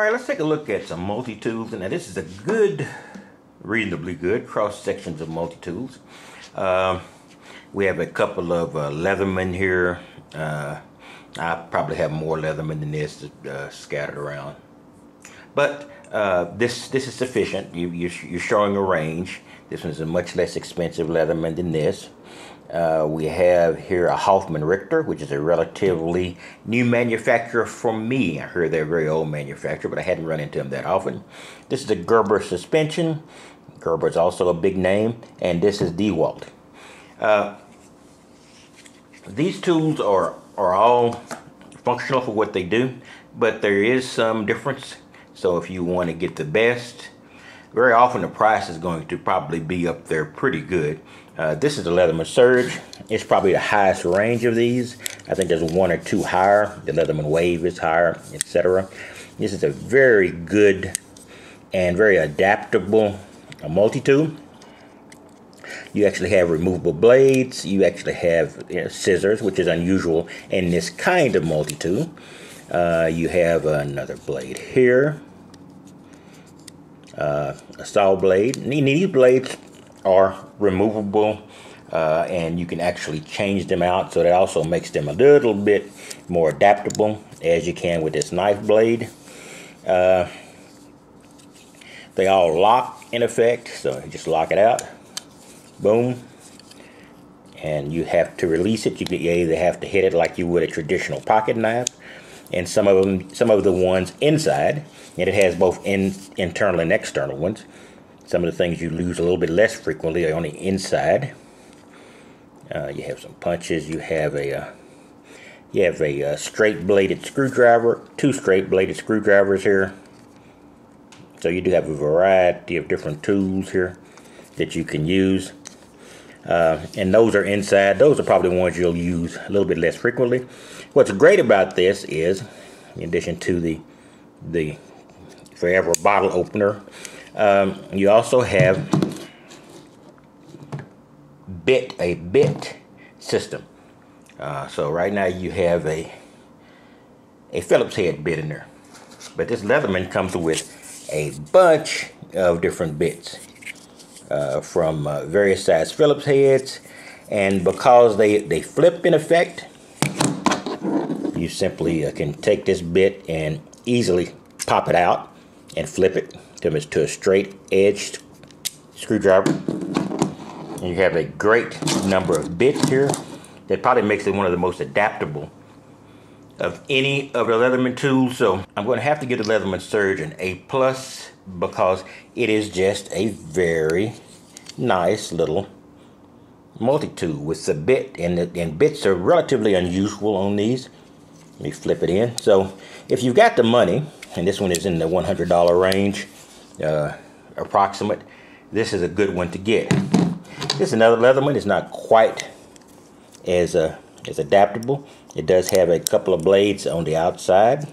Alright, let's take a look at some multi-tools. Now this is a good, reasonably good cross sections of multi-tools. We have a couple of Leatherman here. I probably have more Leatherman than this scattered around. But this is sufficient. You're showing a range. This one's a much less expensive Leatherman than this. We have here a Hoffman-Richter, which is a relatively new manufacturer for me. I heard they're a very old manufacturer, but I hadn't run into them that often. This is a Gerber suspension. Gerber is also a big name, and this is DeWalt. These tools are all functional for what they do, but there is some difference. So if you want to get the best, very often the price is going to probably be up there pretty good. This is the Leatherman Surge. It's probably the highest range of these. I think there's one or two higher. The Leatherman Wave is higher, etc. This is a very good and very adaptable multi-tool. You actually have removable blades. You actually have scissors, which is unusual in this kind of multi-tool. You have another blade here. A saw blade. These blades are removable, and you can actually change them out, so that also makes them a little bit more adaptable, as you can with this knife blade. They all lock in effect, so you just lock it out. Boom. And you have to release it. You either have to hit it like you would a traditional pocket knife, and some of the ones inside, and it has both internal and external ones. Some of the things you lose a little bit less frequently are on the inside. You have some punches. You have a straight bladed screwdriver, two straight bladed screwdrivers here. So you do have a variety of different tools here that you can use. And those are inside. Those are probably the ones you'll use a little bit less frequently. What's great about this is, in addition to the forever bottle opener, you also have a bit system. So right now you have a Phillips head bit in there, but this Leatherman comes with a bunch of different bits from various size Phillips heads, and because they flip in effect, you simply can take this bit and easily pop it out and flip it to a straight edged screwdriver. And you have a great number of bits here that probably makes it one of the most adaptable of any of the Leatherman tools. So I'm going to have to give the Leatherman Surge an A+, because it is just a very nice little multi-tool with the bit, and bits are relatively unusual on these. Let me flip it in. So if you've got the money, and this one is in the $100 range, approximate, this is a good one to get. This is another Leatherman. It's not quite as adaptable. It does have a couple of blades on the outside.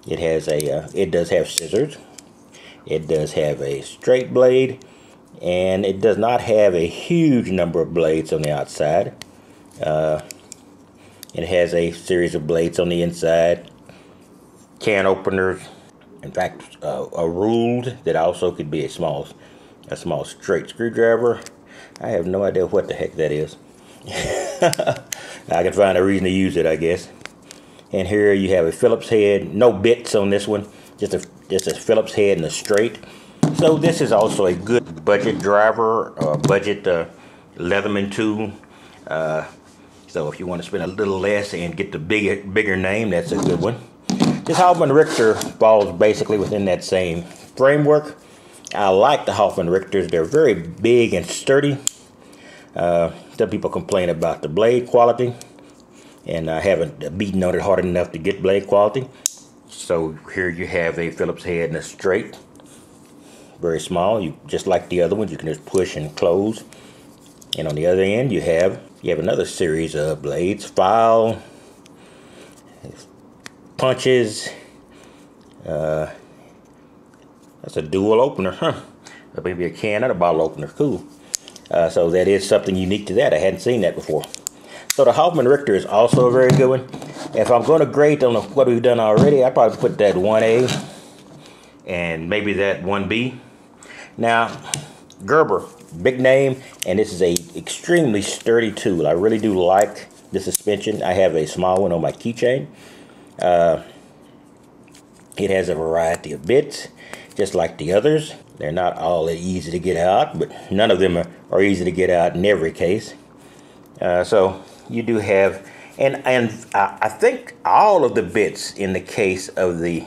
It does have scissors. It does have a straight blade, and it does not have a huge number of blades on the outside. It has a series of blades on the inside, can openers, in fact a ruled that also could be a small straight screwdriver. I have no idea what the heck that is. I can find a reason to use it, I guess. And here you have a Phillips head, no bits on this one, just a Phillips head and a straight. So this is also a good budget driver, budget Leatherman tool. So if you want to spend a little less and get the bigger name, that's a good one. This Hoffman-Richter falls basically within that same framework. I like the Hoffman-Richters. They're very big and sturdy. Some people complain about the blade quality, and I haven't beaten on it hard enough to get blade quality. So here you have a Phillips head and a straight. Very small. Just like the other ones, you can just push and close. And on the other end, you have another series of blades, file, punches. That's a dual opener, huh? Maybe a can and a bottle opener. Cool. So that is something unique to that. I hadn't seen that before. So the Hoffman-Richter is also a very good one. If I'm going to grade on what we've done already, I probably put that 1A. and maybe that 1B. Now, Gerber, big name, and this is a extremely sturdy tool. I really do like the suspension. I have a small one on my keychain. It has a variety of bits, just like the others. They're not all that easy to get out, but none of them are easy to get out in every case. So you do have, and I think all of the bits in the case of the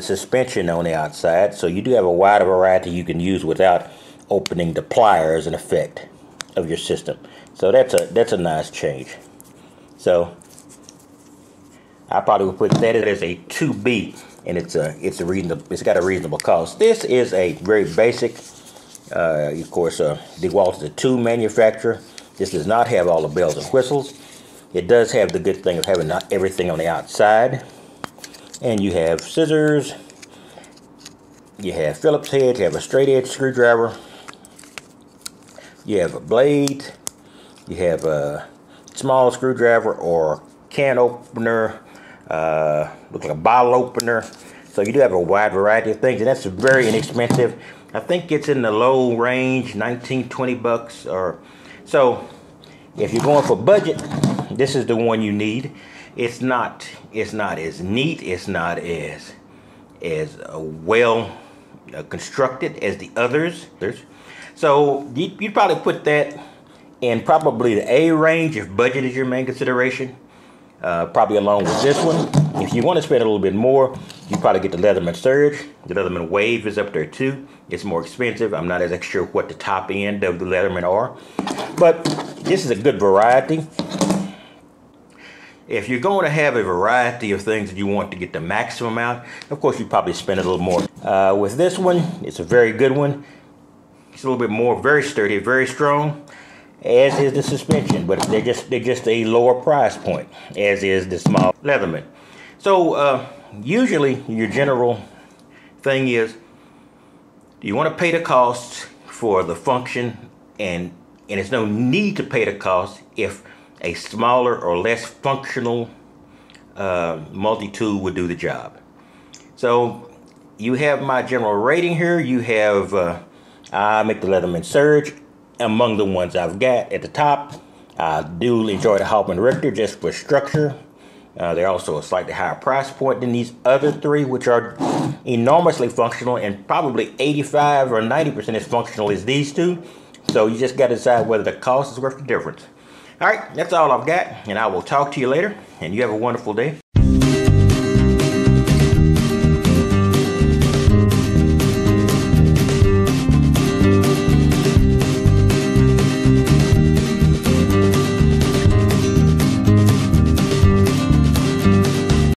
suspension on the outside. So you do have a wide variety you can use without opening the pliers in effect of your system. So that's a nice change. So I probably would put that as a 2B, and it's got a reasonable cost. This is a very basic. Of course, DeWalt is a tool manufacturer. This does not have all the bells and whistles. It does have the good thing of having not everything on the outside. And you have scissors, you have Phillips head, you have a straight edge screwdriver, you have a blade, you have a small screwdriver or can opener, looks like a bottle opener. So you do have a wide variety of things, and that's very inexpensive. I think it's in the low range, 19, 20 bucks. Or so if you're going for budget, this is the one you need. It's not as neat, it's not as well constructed as the others. So you'd probably put that in probably the A range if budget is your main consideration. Probably along with this one. If you want to spend a little bit more, you probably get the Leatherman Surge. The Leatherman Wave is up there too. It's more expensive. I'm not as sure what the top end of the Leatherman are, but this is a good variety. If you're going to have a variety of things that you want to get the maximum out, of course you probably spend a little more. With this one, it's a very good one. It's a little bit more, very sturdy, very strong, as is the suspension, but they're just a lower price point, as is the small Leatherman. So usually your general thing is, do you want to pay the costs for the function, and there's no need to pay the cost if a smaller or less functional multi-tool would do the job. So you have my general rating here. You have I make the Leatherman Surge among the ones I've got at the top. I do enjoy the Hoffman-Richter just for structure. They're also a slightly higher price point than these other three, which are enormously functional, and probably 85 or 90% as functional as these two. So you just got to decide whether the cost is worth the difference. All right, that's all I've got, and I will talk to you later, and you have a wonderful day.